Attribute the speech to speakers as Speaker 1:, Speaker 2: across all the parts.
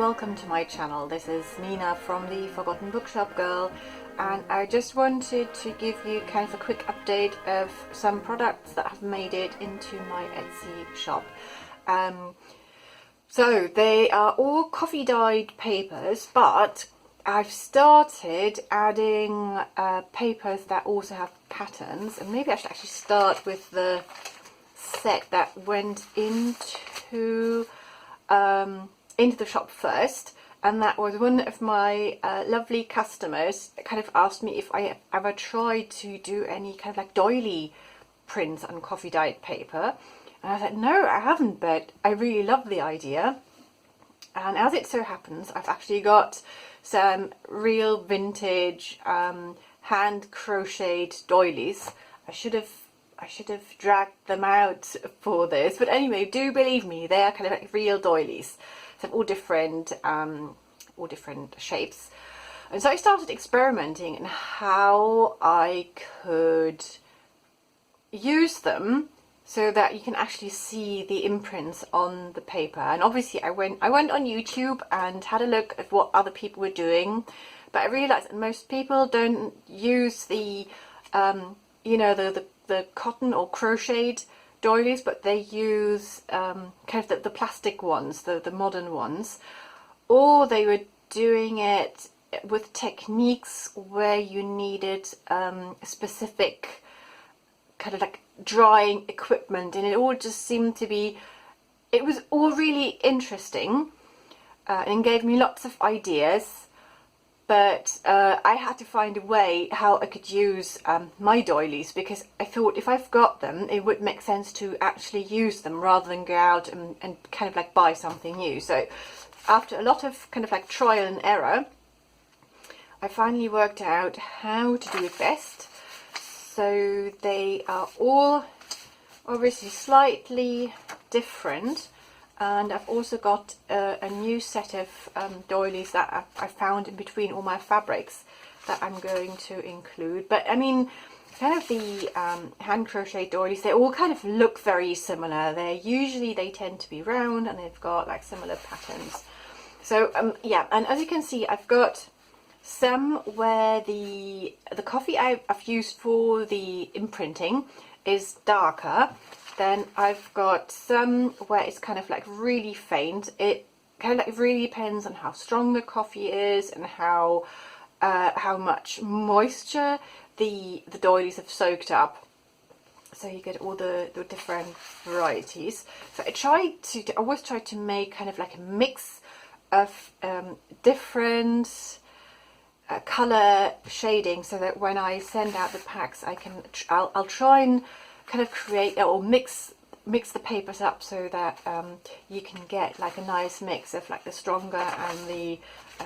Speaker 1: welcome to my channel. This is Nina from the Forgotten Bookshop Girl, and I just wanted to give you kind of a quick update of some products that have made it into my Etsy shop. So they are all coffee dyed papers, but I've started adding papers that also have patterns, and maybe I should actually start with the set that went into the shop first, and that was one of my lovely customers that kind of asked me if I ever tried to do any kind of like doily prints on coffee dyed paper, and I was like, no, I haven't, but I really love the idea. And as it so happens, I've actually got some real vintage hand crocheted doilies. I should have dragged them out for this, but anyway, do believe me, they are kind of like real doilies. So all different shapes. And so I started experimenting in how I could use them so that you can actually see the imprints on the paper. And obviously I went on YouTube and had a look at what other people were doing, but I realized that most people don't use the you know, the cotton or crocheted doilies, but they use kind of the plastic ones, the modern ones, or they were doing it with techniques where you needed specific kind of like drying equipment, and it all just seemed to be, it was all really interesting and gave me lots of ideas. But I had to find a way how I could use my doilies, because I thought if I've got them, it would make sense to actually use them rather than go out and kind of like buy something new. So after a lot of kind of like trial and error, I finally worked out how to do it best. So they are all obviously slightly different. And I've also got a new set of doilies that I found in between all my fabrics that I'm going to include. But I mean, kind of the hand crochet doilies, they all kind of look very similar. They tend to be round, and they've got like similar patterns. So yeah, and as you can see, I've got some where the coffee I've used for the imprinting is darker. Then I've got some where it's kind of like really faint. It kind of like really depends on how strong the coffee is and how much moisture the doilies have soaked up. So you get all the different varieties. So I always try to make kind of like a mix of different color shading, so that when I send out the packs, I'll try and kind of create or mix the papers up so that you can get like a nice mix of like the stronger and the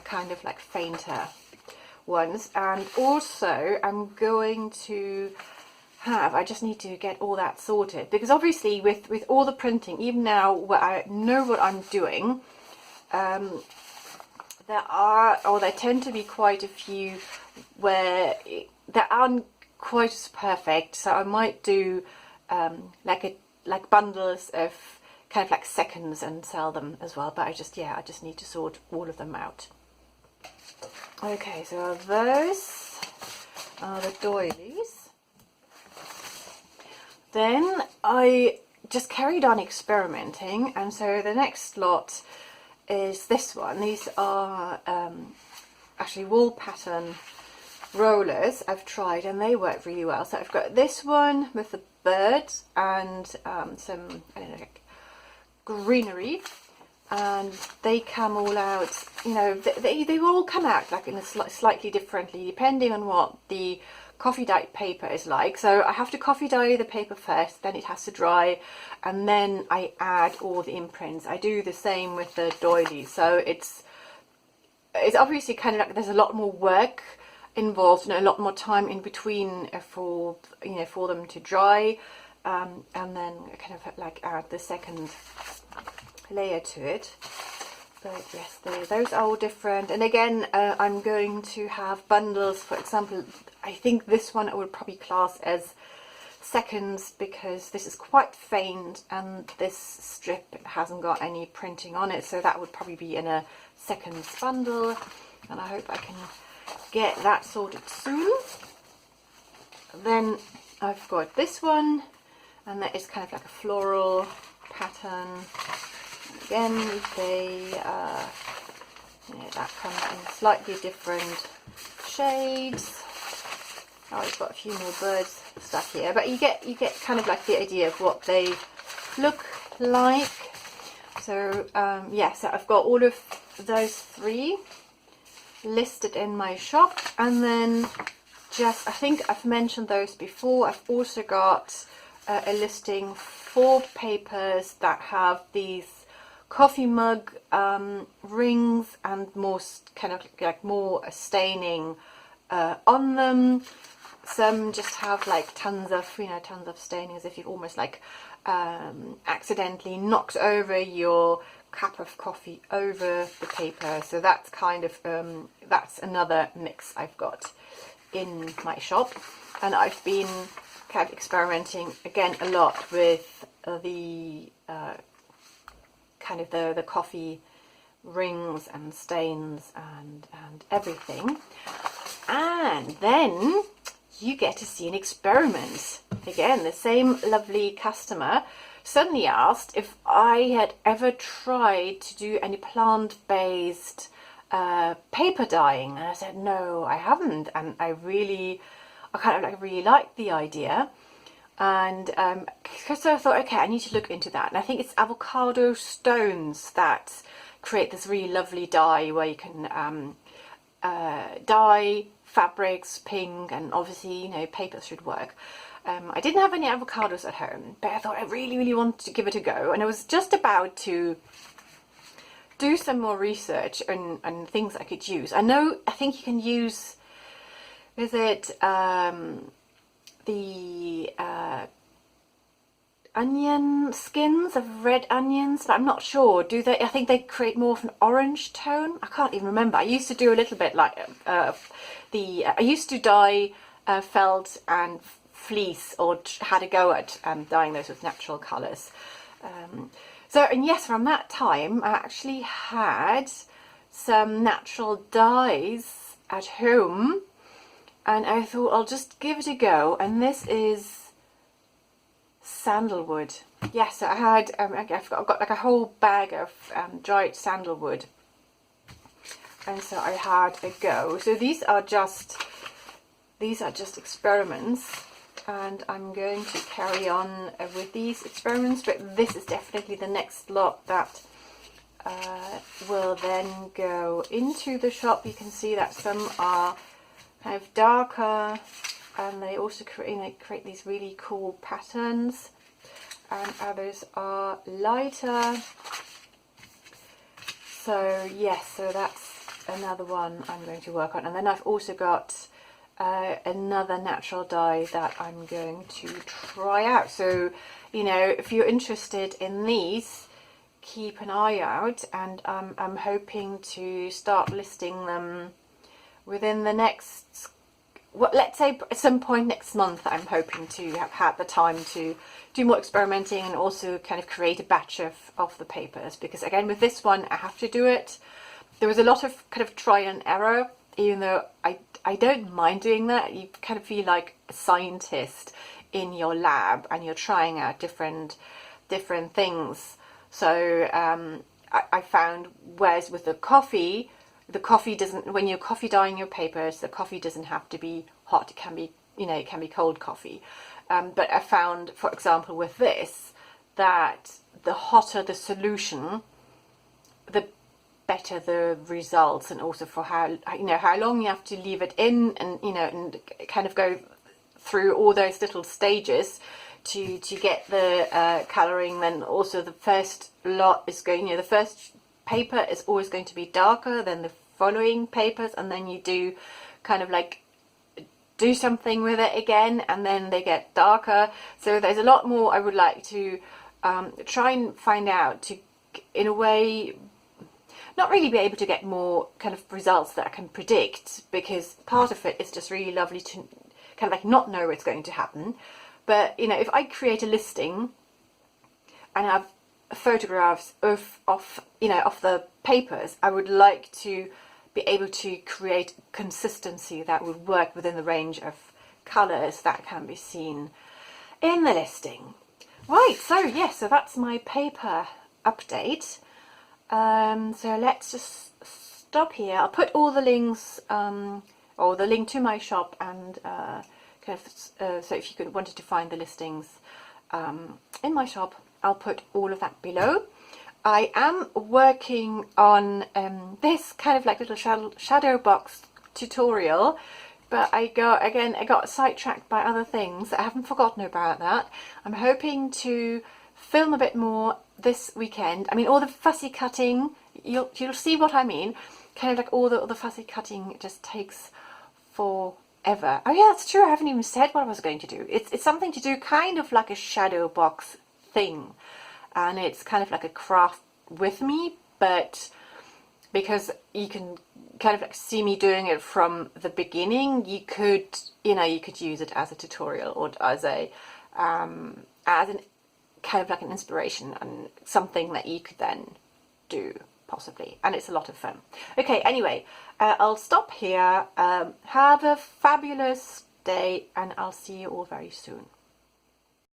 Speaker 1: kind of like fainter ones. And also I'm going to I just need to get all that sorted, because obviously with all the printing, even now where I know what I'm doing, there tend to be quite a few where there aren't quite as perfect. So I might do like bundles of kind of like seconds and sell them as well, but I just need to sort all of them out. Okay, so those are the doilies. Then I just carried on experimenting, and so the next lot is this one. These are actually wall pattern rollers I've tried, and they work really well. So I've got this one with the birds and some, I don't know, like greenery, and they come all out, you know, they all come out like in a slightly differently depending on what the coffee dyed paper is like. So I have to coffee dye the paper first, then it has to dry, and then I add all the imprints. I do the same with the doilies. So it's obviously kind of like there's a lot more work involved, and a lot more time in between for them to dry, and then kind of like add the second layer to it. But yes, those are all different. And again, I'm going to have bundles. For example, I think this one I would probably class as seconds because this is quite faint and this strip hasn't got any printing on it, so that would probably be in a seconds bundle, and I hope I can get that sorted soon. Then I've got this one, and that is kind of like a floral pattern. Again, that comes in slightly different shades. Oh, I've got a few more birds stuck here, but you get kind of like the idea of what they look like. So yeah, so I've got all of those 3 listed in my shop, and then just, I think I've mentioned those before, I've also got a listing for papers that have these coffee mug rings and more kind of like more staining on them. Some just have like tons of staining, as if you've almost like accidentally knocked over your cup of coffee over the paper. So that's kind of that's another mix I've got in my shop, and I've been kind of experimenting again a lot with the kind of the coffee rings and stains and everything. And then you get to see an experiment. Again, the same lovely customer suddenly asked if I had ever tried to do any plant-based paper dyeing, and I said no, I haven't, and I really liked the idea. And so I thought, okay, I need to look into that. And I think it's avocado stones that create this really lovely dye where you can dye fabrics pink, and obviously, paper should work. I didn't have any avocados at home, but I thought I really wanted to give it a go, and I was just about to do some more research on things I could use. I think you can use, is it the onion skins of red onions, but I'm not sure. Do they? I think they create more of an orange tone. I can't even remember. I used to do a little bit like I used to dye felt and fleece, or had a go at dyeing those with natural colours. And yes, from that time I actually had some natural dyes at home, and I thought I'll just give it a go. And this is sandalwood. Yes, so I had I've got like a whole bag of dried sandalwood, and so I had a go. So these are just experiments, and I'm going to carry on with these experiments, but this is definitely the next lot that will then go into the shop. You can see that some are kind of darker, and they also create these really cool patterns, and others are lighter. So yes, so that's another one I'm going to work on. And then I've also got another natural dye that I'm going to try out. So, if you're interested in these, keep an eye out, and I'm hoping to start listing them within the next, let's say at some point next month. I'm hoping to have had the time to do more experimenting and also kind of create a batch of the papers, because again, with this one I have to do it. There was a lot of kind of trial and error, even though I don't mind doing that. You kind of feel like a scientist in your lab, and you're trying out different things. So I found, whereas with the coffee doesn't, when you're coffee dyeing your papers, the coffee doesn't have to be hot. It can be, it can be cold coffee. But I found, for example, with this, that the hotter the solution, the better the results, and also for how long you have to leave it in, and and kind of go through all those little stages to get the colouring. Then also the first lot is going, the first paper is always going to be darker than the following papers, and then you do kind of like do something with it again, and then they get darker. So there's a lot more I would like to try and find out, to in a way not really be able to get more kind of results that I can predict, because part of it is just really lovely to kind of like not know what's going to happen, But you know, if I create a listing and have photographs of you know, of the papers, I would like to be able to create consistency that would work within the range of colours that can be seen in the listing. Right, so yes, so that's my paper update. So let's just stop here. I'll put all the links, or the link to my shop, and kind of, so if you wanted to find the listings in my shop, I'll put all of that below. I am working on this kind of like little shadow box tutorial, but I got sidetracked by other things. I haven't forgotten about that. I'm hoping to film a bit more this weekend. I mean, all the fussy cutting, you'll see what I mean. Kind of like all the fussy cutting just takes forever. Oh yeah, that's true. I haven't even said what I was going to do. It's something to do kind of like a shadow box thing, and it's kind of like a craft with me, but because you can kind of like see me doing it from the beginning, you could use it as a tutorial, or as an kind of like an inspiration and something that you could then do possibly, and it's a lot of fun. Okay, anyway, I'll stop here. Have a fabulous day, and I'll see you all very soon.